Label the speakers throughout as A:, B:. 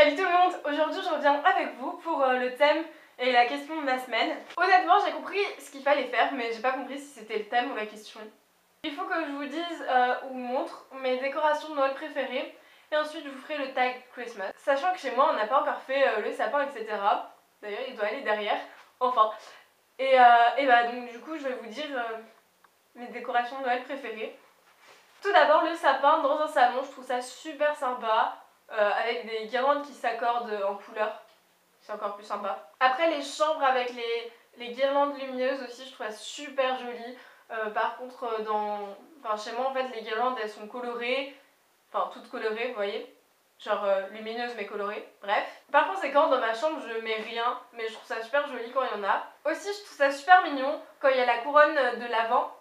A: Salut tout le monde, aujourd'hui je reviens avec vous pour le thème et la question de la semaine. Honnêtement j'ai compris ce qu'il fallait faire mais j'ai pas compris si c'était le thème ou la question. Il faut que je vous dise ou montre mes décorations de Noël préférées et ensuite je vous ferai le tag Christmas. Sachant que chez moi on n'a pas encore fait le sapin etc. D'ailleurs il doit aller derrière, enfin. Et bah donc du coup je vais vous dire mes décorations de Noël préférées. Tout d'abord le sapin dans un salon, je trouve ça super sympa. Avec des guirlandes qui s'accordent en couleur, c'est encore plus sympa. Après les chambres avec les guirlandes lumineuses aussi, je trouve ça super joli. Par contre chez moi en fait les guirlandes elles sont colorées, enfin toutes colorées vous voyez, genre lumineuses mais colorées, bref. Par conséquent dans ma chambre je mets rien, mais je trouve ça super joli quand il y en a. Aussi je trouve ça super mignon quand il y a la couronne de l'Avent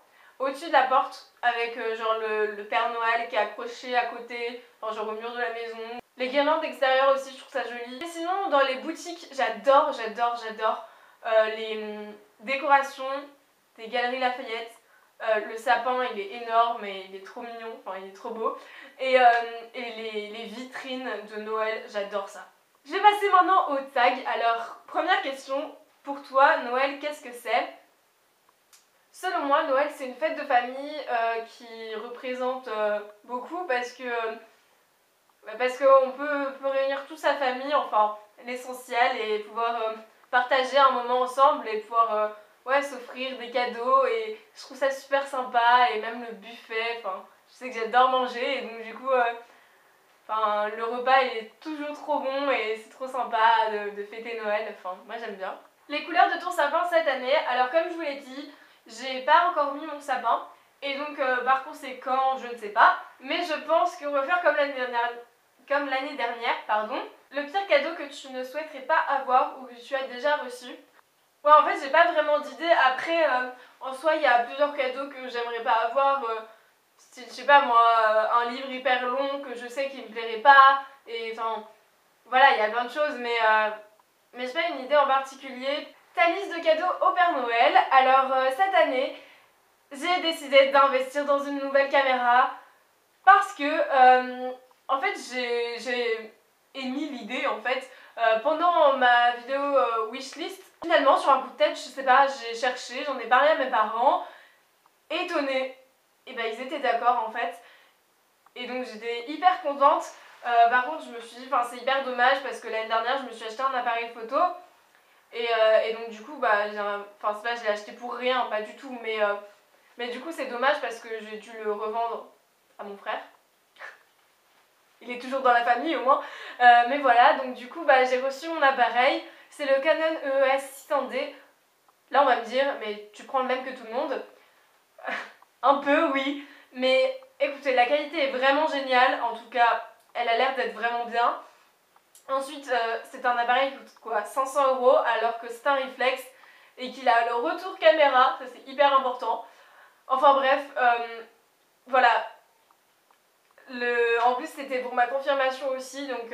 A: au-dessus de la porte avec genre le Père Noël qui est accroché à côté, enfin, genre au mur de la maison. Les guirlandes extérieures aussi je trouve ça joli. Et sinon dans les boutiques j'adore les décorations des Galeries Lafayette. Le sapin il est énorme et il est trop mignon, enfin il est trop beau. Et les vitrines de Noël, j'adore ça. Je vais passer maintenant au tag. Alors première question, pour toi Noël qu'est-ce que c'est ? Selon moi, Noël c'est une fête de famille qui représente beaucoup parce qu'on peut réunir toute sa famille, enfin l'essentiel, et pouvoir partager un moment ensemble et pouvoir s'offrir des cadeaux, et je trouve ça super sympa. Et même le buffet, enfin je sais que j'adore manger et donc du coup le repas il est toujours trop bon et c'est trop sympa de fêter Noël, enfin moi j'aime bien. Les couleurs de ton sapin cette année, alors comme je vous l'ai dit, j'ai pas encore mis mon sapin et donc par conséquent je ne sais pas, mais je pense qu'on va faire comme l'année dernière, le pire cadeau que tu ne souhaiterais pas avoir ou que tu as déjà reçu. Ouais, en fait j'ai pas vraiment d'idée. Après en soi il y a plusieurs cadeaux que j'aimerais pas avoir, je sais pas moi, un livre hyper long que je sais qu'il me plairait pas, et enfin voilà, il y a plein de choses, mais j'ai pas une idée en particulier. Ta liste de cadeaux au Père Noël. Alors cette année j'ai décidé d'investir dans une nouvelle caméra parce que en fait j'ai émis l'idée en fait pendant ma vidéo wishlist. Finalement sur un coup de tête, je sais pas, j'ai cherché, j'en ai parlé à mes parents, étonnés, et ben ils étaient d'accord en fait, et donc j'étais hyper contente. Par contre je me suis dit, c'est hyper dommage parce que l'année dernière je me suis acheté un appareil photo et donc du coup c'est pas je l'ai acheté pour rien, pas du tout, mais du coup c'est dommage parce que j'ai dû le revendre à mon frère. Il est toujours dans la famille au moins, mais voilà, donc du coup j'ai reçu mon appareil, c'est le Canon EOS 600D. Là on va me dire, mais tu prends le même que tout le monde. Un peu oui, mais écoutez, la qualité est vraiment géniale, en tout cas elle a l'air d'être vraiment bien. Ensuite c'est un appareil qui coûte quoi, 500 € alors que c'est un réflexe et qu'il a le retour caméra, ça c'est hyper important. Enfin bref, voilà. En plus c'était pour ma confirmation aussi, donc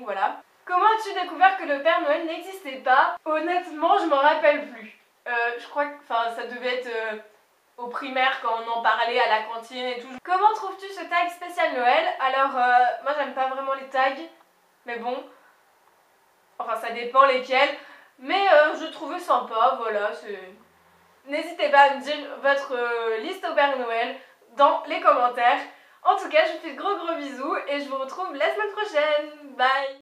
A: voilà. Comment as-tu découvert que le Père Noël n'existait pas? Honnêtement je m'en rappelle plus. Je crois que ça devait être au primaire quand on en parlait à la cantine et tout. Comment trouves-tu ce tag spécial Noël? Alors moi j'aime pas vraiment les tags, mais bon, enfin ça dépend lesquels, mais je trouvais sympa, voilà. N'hésitez pas à me dire votre liste au Père Noël dans les commentaires. En tout cas je vous fais de gros bisous et je vous retrouve la semaine prochaine, bye.